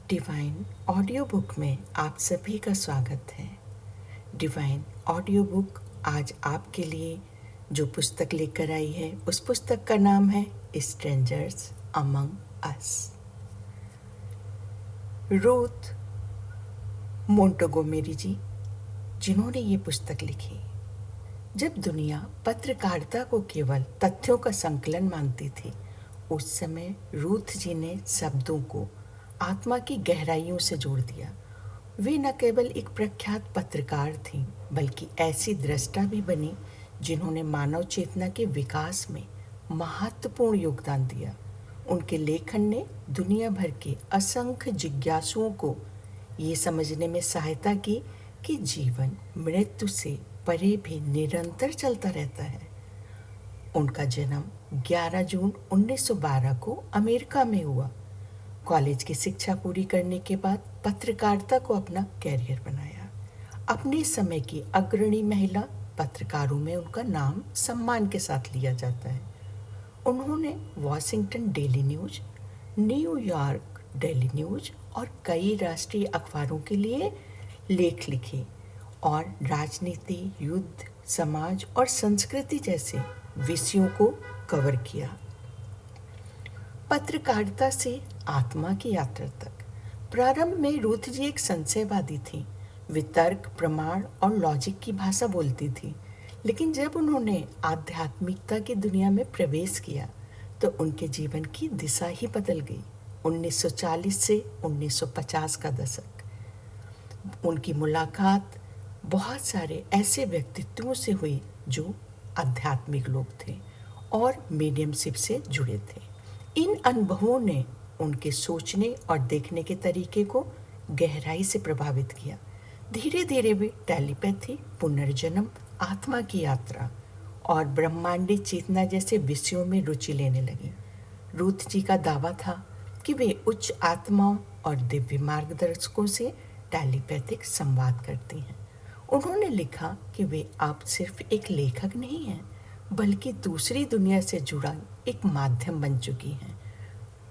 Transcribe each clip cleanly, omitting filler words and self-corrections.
Divine audio book में आप सभी का स्वागत है। डिवाइन ऑडियो बुक आज आपके लिए जो पुस्तक लेकर आई है उस पुस्तक का नाम है स्ट्रेंजर्स अमंग अस। रूथ मोंटगोमेरी जी जिन्होंने ये पुस्तक लिखी। जब दुनिया पत्रकारिता को केवल तथ्यों का संकलन मानती थी, उस समय रूथ जी ने शब्दों को आत्मा की गहराइयों से जोड़ दिया। वे न केवल एक प्रख्यात पत्रकार थीं, बल्कि ऐसी दृष्टा भी बनी जिन्होंने मानव चेतना के विकास में महत्वपूर्ण योगदान दिया। उनके लेखन ने दुनिया भर के असंख्य जिज्ञासुओं को ये समझने में सहायता की कि जीवन मृत्यु से परे भी निरंतर चलता रहता है। उनका जन्म 11 जून 1912 को अमेरिका में हुआ। कॉलेज की शिक्षा पूरी करने के बाद पत्रकारिता को अपना कैरियर बनाया। अपने समय की अग्रणी महिला पत्रकारों में उनका नाम सम्मान के साथ लिया जाता है। उन्होंने Washington daily news, New York daily news और कई राष्ट्रीय अखबारों के लिए लेख लिखे और राजनीति, युद्ध, समाज और संस्कृति जैसे विषयों को कवर किया। पत्रकारिता से आत्मा की यात्रा तक। प्रारंभ में रूथ जी एक संशयवादी थी। वे तर्क, प्रमाण और लॉजिक की भाषा बोलती थी, लेकिन जब उन्होंने आध्यात्मिकता की दुनिया में प्रवेश किया तो उनके जीवन की दिशा ही बदल गई। 1940 से 1950 का दशक। उनकी मुलाकात बहुत सारे ऐसे व्यक्तित्वों से हुई जो आध्यात्मिक लोग थे और मीडियमशिप से जुड़े थे। इन अनुभवों ने उनके सोचने और देखने के तरीके को गहराई से प्रभावित किया। धीरे धीरे वे टेलीपैथी, पुनर्जन्म, आत्मा की यात्रा और ब्रह्मांडी चेतना जैसे विषयों में रुचि लेने लगे। रूथ जी का दावा था कि वे उच्च आत्माओं और दिव्य मार्गदर्शकों से टेलीपैथिक संवाद करती हैं। उन्होंने लिखा कि वे अब सिर्फ एक लेखक नहीं हैं, बल्कि दूसरी दुनिया से जुड़ा एक माध्यम बन चुकी हैं।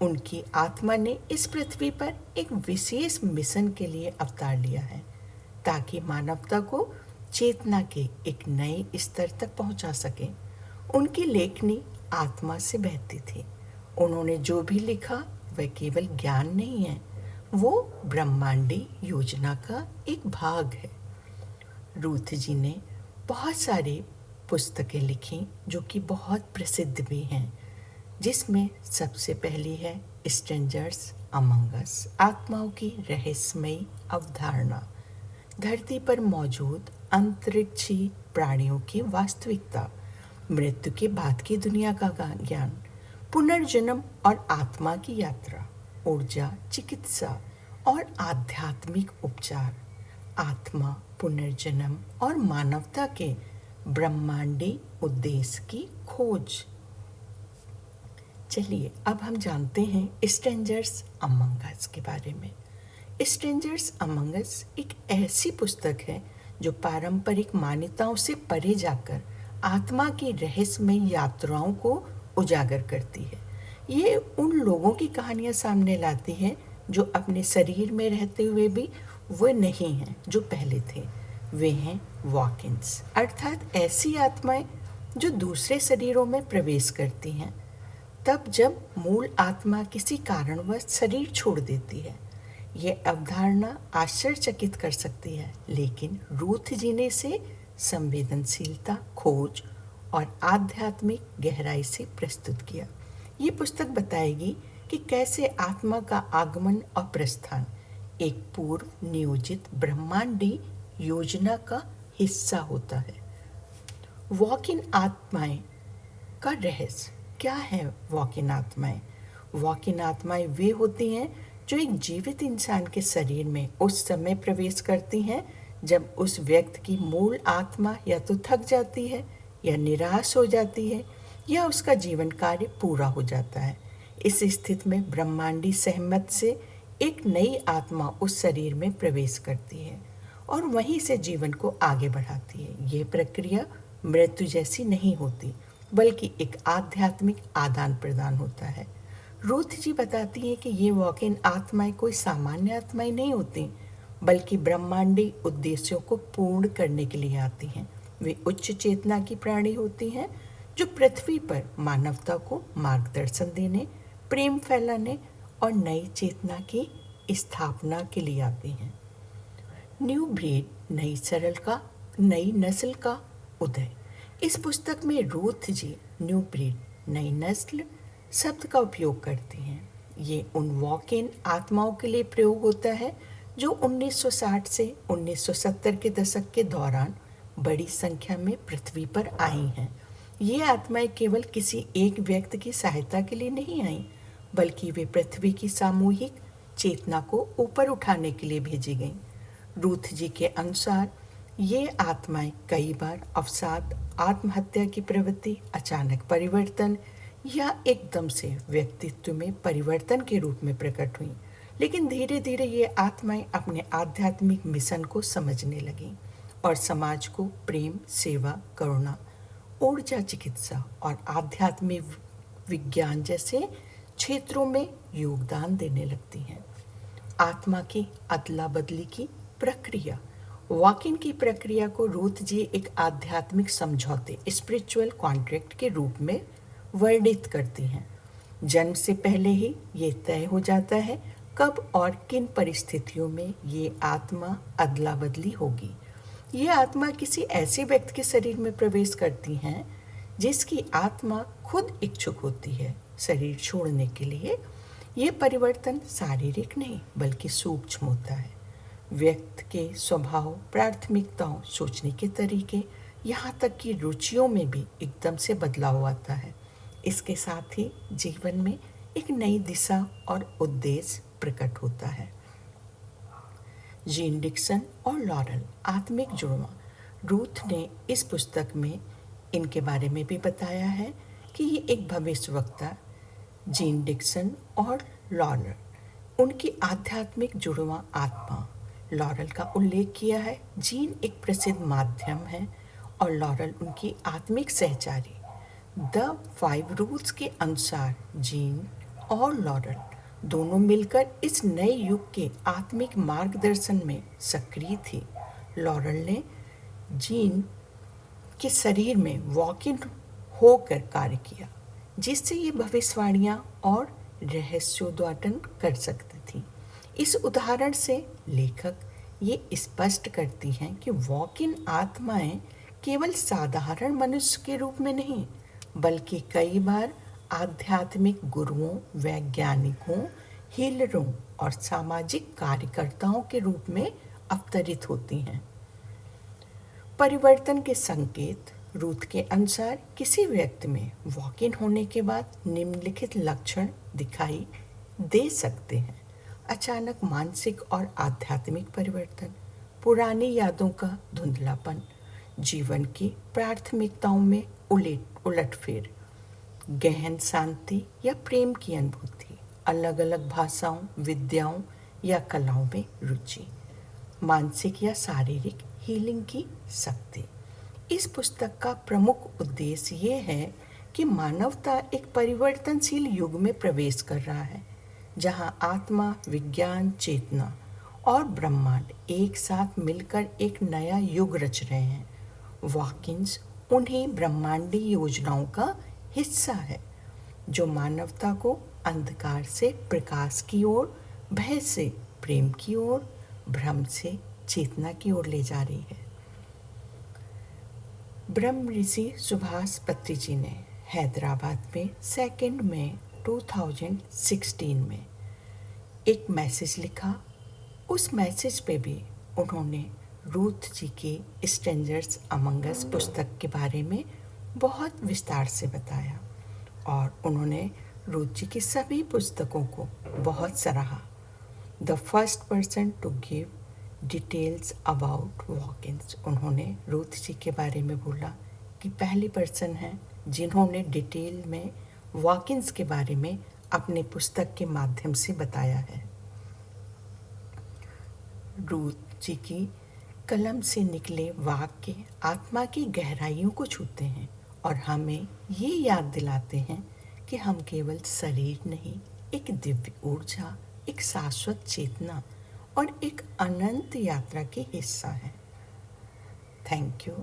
उनकी आत्मा ने इस पृथ्वी पर एक विशेष मिशन के लिए अवतार लिया है, ताकि मानवता को चेतना के एक नए स्तर तक पहुंचा सके। उनकी लेखनी आत्मा से बहती थी। उन्होंने जो भी लिखा वह केवल ज्ञान नहीं है, वो ब्रह्मांडी योजना का एक भाग है। रूथ जी ने बहुत सारी पुस्तकें लिखी जो कि बहुत प्रसिद्ध भी हैं, जिसमें सबसे पहली है स्ट्रेंजर्स अमंग अस, आत्माओं की रहस्यमयी अवधारणा, धरती पर मौजूद अंतरिक्षी प्राणियों की वास्तविकता, मृत्यु के बाद की दुनिया का ज्ञान, पुनर्जन्म और आत्मा की यात्रा, ऊर्जा, चिकित्सा और आध्यात्मिक उपचार, आत्मा, पुनर्जन्म और मानवता के ब्रह्मांडी उद्देश्य की खोज। चलिए अब हम जानते हैं स्ट्रेंजर्स अमंग अस के बारे में। स्ट्रेंजर्स अमंग अस एक ऐसी पुस्तक है जो पारंपरिक मान्यताओं से परे जाकर आत्मा की रहस्यमय यात्राओं को उजागर करती है। ये उन लोगों की कहानियां सामने लाती है जो अपने शरीर में रहते हुए भी वो नहीं हैं जो पहले थे। वे हैं वॉक-इन्स, अर्थात ऐसी आत्माएं जो दूसरे शरीरों में प्रवेश करती हैं तब जब मूल आत्मा किसी कारणवश शरीर छोड़ देती है। ये अवधारणा आश्चर्यचकित कर सकती है, लेकिन रूथ जी ने इसे संवेदनशीलता, खोज और आध्यात्मिक गहराई से प्रस्तुत किया। ये पुस्तक बताएगी कि कैसे आत्मा का आगमन और प्रस्थान एक पूर्व नियोजित ब्रह्मांडी योजना का हिस्सा होता है। वॉक इन आत्माएं का रहस्य क्या है? वॉक इन आत्माएं, वॉक इन आत्माएं वे होती हैं जो एक जीवित इंसान के शरीर में उस समय प्रवेश करती हैं जब उस व्यक्ति की मूल आत्मा या तो थक जाती है या निराश हो जाती है या उसका जीवन कार्य पूरा हो जाता है। इस स्थिति में ब्रह्मांडी सहमत से एक नई आत्मा उस शरीर में प्रवेश करती है और वहीं से जीवन को आगे बढ़ाती है। यह प्रक्रिया मृत्यु जैसी नहीं होती, बल्कि एक आध्यात्मिक आदान प्रदान होता है। रूथ जी बताती हैं कि ये वॉक इन आत्माएं कोई सामान्य आत्माएं नहीं होती, बल्कि ब्रह्मांडी उद्देश्यों को पूर्ण करने के लिए आती हैं। वे उच्च चेतना की प्राणी होती हैं जो पृथ्वी पर मानवता को मार्गदर्शन देने, प्रेम फैलाने और नई चेतना की स्थापना के लिए आती हैं। न्यू ब्रीड, नई नस्ल का उदय। इस पुस्तक में रूथ जी न्यू ब्रीड, नई नस्ल शब्द का उपयोग करती हैं। ये उन वॉक इन आत्माओं के लिए प्रयोग होता है जो 1960 से 1970 के दशक के दौरान बड़ी संख्या में पृथ्वी पर आई हैं। ये आत्माएं केवल किसी एक व्यक्ति की सहायता के लिए नहीं आईं, बल्कि वे पृथ्वी की सामूहिक चेतना को ऊपर उठाने के लिए भेजी गईं। रूथ जी के अनुसार ये आत्माएं कई बार अवसाद, आत्महत्या की प्रवृत्ति, अचानक परिवर्तन या एकदम से व्यक्तित्व में परिवर्तन के रूप में प्रकट हुई, लेकिन धीरे धीरे ये आत्माएं अपने आध्यात्मिक मिशन को समझने लगीं और समाज को प्रेम, सेवा, करुणा, ऊर्जा, चिकित्सा और आध्यात्मिक विज्ञान जैसे क्षेत्रों में योगदान देने लगती हैं। आत्मा की अदला बदली की प्रक्रिया। वॉक-इन की प्रक्रिया को रूथ जी एक आध्यात्मिक समझौते, स्पिरिचुअल कॉन्ट्रैक्ट के रूप में वर्णित करती हैं। जन्म से पहले ही ये तय हो जाता है कब और किन परिस्थितियों में ये आत्मा अदला बदली होगी। ये आत्मा किसी ऐसे व्यक्ति के शरीर में प्रवेश करती हैं जिसकी आत्मा खुद इच्छुक होती है शरीर छोड़ने के लिए। ये परिवर्तन शारीरिक नहीं बल्कि सूक्ष्म होता है। व्यक्ति के स्वभाव, प्राथमिकताओं, सोचने के तरीके, यहाँ तक कि रुचियों में भी एकदम से बदलाव आता है। इसके साथ ही जीवन में एक नई दिशा और उद्देश्य प्रकट होता है। जीन डिक्सन और लॉरेल, आत्मिक जुड़वां। रूथ ने इस पुस्तक में इनके बारे में भी बताया है कि ये एक भविष्यवक्ता जीन डिक्सन और लॉरेल, उनकी आध्यात्मिक जुड़वां आत्मा। लॉरेल का उल्लेख किया है। जीन एक प्रसिद्ध माध्यम है और लॉरेल उनकी आत्मिक सहचारी। द 5 रूल्स के अनुसार जीन और लॉरेल दोनों मिलकर इस नए युग के आत्मिक मार्गदर्शन में सक्रिय थी। लॉरेल ने जीन के शरीर में वॉक इन होकर कार्य किया, जिससे ये भविष्यवाणियाँ और रहस्योद्घाटन कर सकती थी। इस उदाहरण से लेखक ये स्पष्ट करती हैं कि वॉक इन आत्माएं केवल साधारण मनुष्य के रूप में नहीं, बल्कि कई बार आध्यात्मिक गुरुओं, वैज्ञानिकों, हीलरों और सामाजिक कार्यकर्ताओं के रूप में अवतरित होती हैं। परिवर्तन के संकेत। रूथ के अनुसार किसी व्यक्ति में वॉक इन होने के बाद निम्नलिखित लक्षण दिखाई दे सकते हैं। अचानक मानसिक और आध्यात्मिक परिवर्तन, पुरानी यादों का धुंधलापन, जीवन की प्राथमिकताओं में उलटफेर, गहन शांति या प्रेम की अनुभूति, अलग अलग भाषाओं, विद्याओं या कलाओं में रुचि, मानसिक या शारीरिक हीलिंग की शक्ति। इस पुस्तक का प्रमुख उद्देश्य ये है कि मानवता एक परिवर्तनशील युग में प्रवेश कर रहा है, जहां आत्मा, विज्ञान, चेतना और ब्रह्मांड एक साथ मिलकर एक नया युग रच रहे हैं। वॉकिंस उन्हीं ब्रह्मांडी योजनाओं का हिस्सा है जो मानवता को अंधकार से प्रकाश की ओर, भय से प्रेम की ओर, भ्रम से चेतना की ओर ले जा रही है। ब्रह्म ऋषि सुभाष पत्री जी ने हैदराबाद में 2 मई 2016 में एक मैसेज लिखा। उस मैसेज पे भी उन्होंने रूथ जी की स्ट्रेंजर्स अमंग अस पुस्तक के बारे में बहुत विस्तार से बताया और उन्होंने रूथ जी की सभी पुस्तकों को बहुत सराहा। The first person to give details about walk-ins, उन्होंने रूथ जी के बारे में बोला कि पहली पर्सन हैं जिन्होंने डिटेल में वॉक-इन्स के बारे में अपने पुस्तक के माध्यम से बताया है। रूथ जी की कलम से निकले वाक्य आत्मा की गहराइयों को छूते हैं और हमें ये याद दिलाते हैं कि हम केवल शरीर नहीं, एक दिव्य ऊर्जा, एक शाश्वत चेतना और एक अनंत यात्रा के हिस्सा है। Thank you.